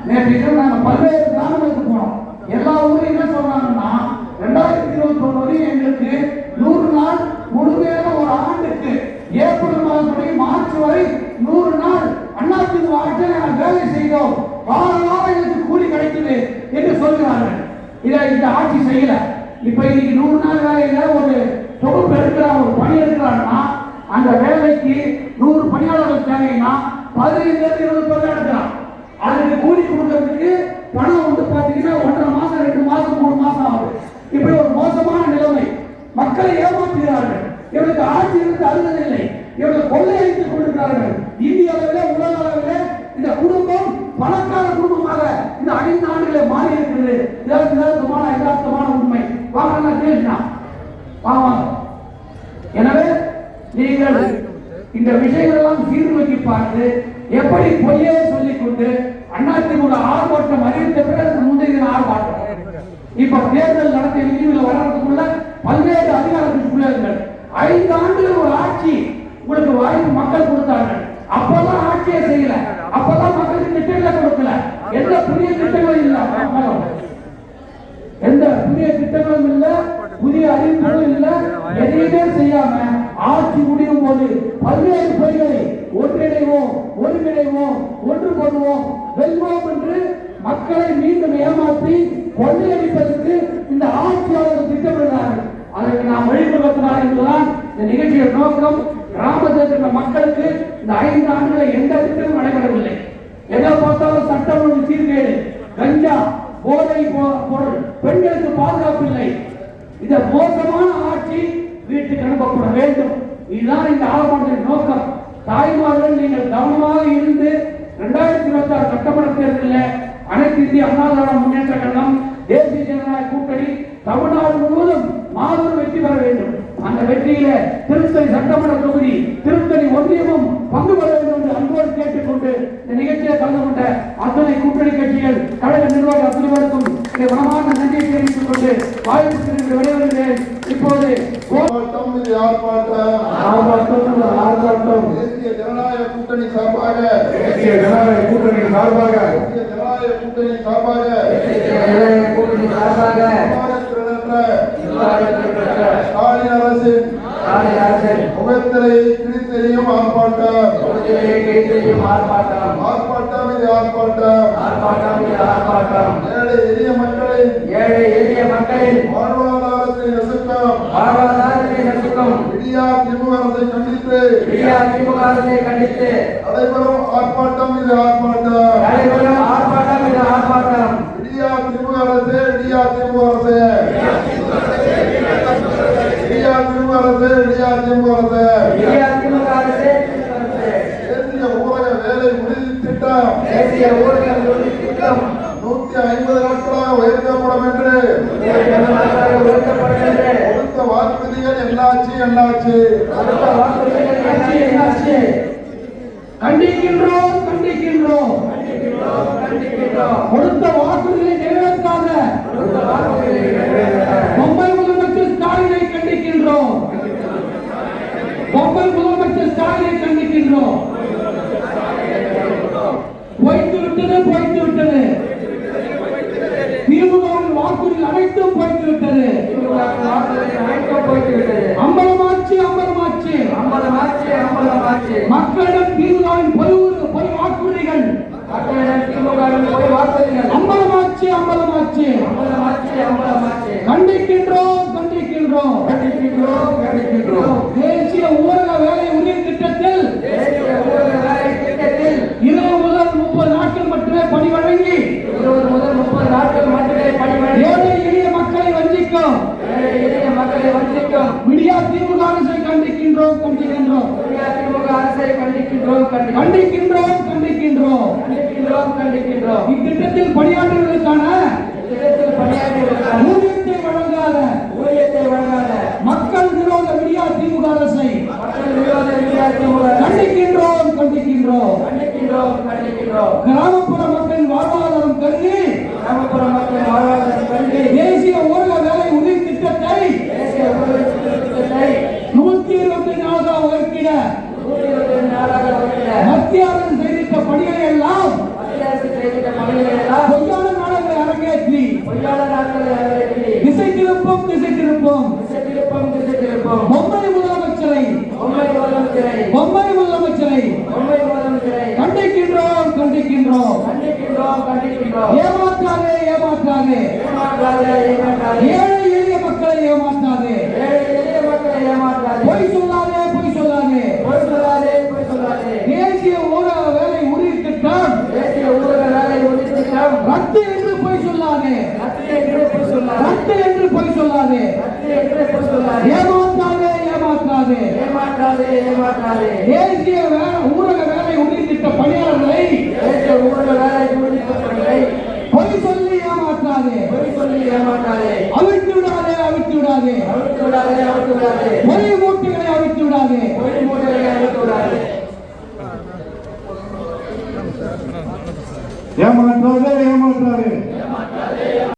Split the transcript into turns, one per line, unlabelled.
நேற்று நாங்கள் பல்வேறு கிராமங்களுக்கு போனோம். எல்லா ஊரையும் என்ன சொல்றாங்கன்னா 2021 வரையும் எங்களுக்கு 100 நாள் முழுமையாக ஒரு ஆண்டுக்கு ஏப்ரல் மாதம் தொடங்கி மார்ச் வரை 100 நாள் அதிமுக ஆட்சியில் நாங்கள் வேலை செய்தோம், வாரம் எங்களுக்கு கூலி கிடைக்குது என்று சொல்கிறார்கள். இதை இந்த ஆட்சி செய்யல. இப்ப இன்னைக்கு 100 நாள் வேலையில ஒரு தொகுப்பு எடுக்கிறான், ஒரு பணி எடுக்கிறான்னா அந்த வேலைக்கு 100 பணியாளர்கள் தேவைன்னா 15-20 பேர் எடுக்கிறான். அதுக்கு கூலி கொடுக்கறதுக்கு பணம் வந்து பாத்தீங்கன்னா 1.5 மாசம் 2 மாசம் 3 மாசம் ஆகுது. இப்படி ஒரு மோசமான நிலைமை. மக்களை ஏமாற்றுகிறார்கள். இவருக்கு ஆட்சி இருந்து அருகதில்லை. இவர்கள் கொள்ளையடித்துக் கொண்டிருக்கிறார்கள். இந்திய அளவிலே உலக அளவிலே இந்த குடும்பம் பணக்கார குடும்பமாக இந்த 5 ஆண்டுகளே மாறி இருக்கிறது. யதார்த்தமான உண்மை. வாங்க பேசலாம். வாங்க. எனவே நீங்கள் இந்த விஷயங்கள் எல்லாம் சீர்தூக்கி பார்த்து எப்படி பொய்யே சொல்லிக்கொண்டு அதிமுக ஆர்ப்பாட்டம் அறிவித்த பிறகு முந்தைய ஆர்ப்பாட்டம் இப்ப தேர்தல் நடத்தி விதிவில் வர்றதுக்குள்ள பல்வேறு அதிகாரத்துக்குள்ளார்கள் 5 ஆண்டுகள் ஒரு ஆட்சி உங்களுக்கு வாய்ப்பு மக்கள் கொடுத்தார்கள். அப்பதான் ஆட்சியை செய்யல, அப்பதான் மக்களுக்கு திட்டங்களை கொடுக்கல, எந்த புதிய திட்டங்களும் இல்ல, எந்த புதிய திட்டங்களும் இல்ல, புதிய அறிவிப்புகளும் இல்ல, எதையுமே செய்யாம ஆட்சி முடியும் போது பல்வேறு பொய்களை ஒன்றிணைவோம், ஒருங்கிணைவோம், ஒன்றுபடுவோம், வெல்வோம் என்று மக்களை மீண்டும் ஏமாற்றி கொள்ளையடிப்பதற்கு இந்த ஆட்சியாளர்கள் திட்டமிடுகிறார்கள். அதற்கு நாம் வழிபடுவதற்காக என்பதுதான் இந்த நிகழ்ச்சியின் நோக்கம். கிராமத்தில் மக்களுக்கு இந்த 5 ஆண்டுகளை எந்த திட்டமும் நடைபெறவில்லை. எதை பார்த்தாலும் சட்டம் ஒழுங்கு சீர்கேடு, கஞ்சா, போதை பொருள், பெண்களுக்கு பாதுகாப்பு இல்லை. இந்த மோசமான ஆட்சி வீட்டுக்கு அனுப்பப்பட வேண்டும். இதுதான் இந்த ஆலோசனை நோக்கம். தாய்மார்கள் நீங்கள் கவனமாக இருந்து 2026 சட்டமன்ற தேர்தலில் அனைத்து இந்திய அண்ணா திராவிட முன்னேற்ற கழகம், தேசிய ஜனநாயக கூட்டணி தமிழ்நாடு முழுவதும் மாபெரும் வெற்றி பெற வேண்டும். அந்த வெற்றியில திருத்தணி சட்டமன்ற தொகுதி, திருத்தணி ஒன்றியமும் பங்கு பெற வேண்டும் என்று அன்போடு கேட்டுக்கொண்டு இந்த நிகழ்ச்சியை கலந்து கொண்ட அத்தனை கூட்டணி கட்சிகள், கழக நிர்வாக அத்தனை பேருக்கும் மனமான நன்றியை தெரிவித்துக் கொண்டு வாய்ப்பு விடைபெறுகிறேன். இப்போது
தேசிய ஜனநாயக கூட்டணி சார்பாக ஸ்டாலின் அரசின் முகத்திரை கிழித்தெறியும் ஆர்ப்பாட்டம். ஏழை எளிய மக்களின் வாழ்வாதாரத்தை நசுக்கும் விடியா திமுக அரசை கண்டித்து நடைபெறும் ஆர்ப்பாட்டம். இது ஆர்ப்பாட்டம். விடியா திமுக அரசு, தேசிய ஊரக வேலை உறுதி திட்டம் 150 நாட்களாக உயர்த்தப்படும் என்று கொடுத்த வாக்குறுதிகள் என்னாச்சு?
கண்டிக்கின்றோம். கொடுத்த வாக்குறுதிகளை நிறைவேற்றாத மும்பை முதலமைச்சர் ஸ்டாலினை கண்டிக்கின்றோம். போய்த்து விட்டது. திமுகவின் வாக்குறுதிகள் அனைத்தும் போய்த்து விட்டது. அம்பலமாச்சு. மக்களிடம் திமுகவின் பொய் வாக்குறுதிகள் அம்பலமாச்சு. கண்டிக்கின்றோம். தேசிய ஊரக வேலை உறுதி திட்டத்தில் 20 முதல் 30 நாட்கள் மட்டுமே பணி வழங்கி ஏழை எளிய மக்களை வஞ்சிக்கும் விடியா திமுக அரசை கண்டிக்கின்றோம். இத்திட்டத்தில் பணியாற்றுவதற்கான ஊதியத்தை வழங்காத மக்கள் விரோத விடியா திமுக அரசை கண்டிக்கின்றோம். கிராமப்புற மக்களின் வாழ்வாதாரம் கருதி தேசிய ஊரக வேலை உறுதி திட்டத்தை 124 ஒதுக்கிட மத்திய அரசு செய்திட்ட பணிகளை எல்லாம் திருப்பம் திசை திருப்பம் பொம்மை முதலமைச்சரை கண்டிக்கின்றோம் ஏமாற்றாதே ஏழை எளிய மக்களை ஏமாற்றாதே பொய் சொல்லாதே தேசிய ஊரக வேலை உறுதி திட்டம் ரத்து என்று பொய் சொல்லாதே ஏமாற்றாதே தேசிய ஊரக வேலை உறுதி திட்ட பணியாளர்களை பொய் சொல்லி ஏமாற்றாதே அவிழ்த்து விடாதே பொய் மூட்டைகளை அவிழ்த்து விடாதே ஏமாற்ற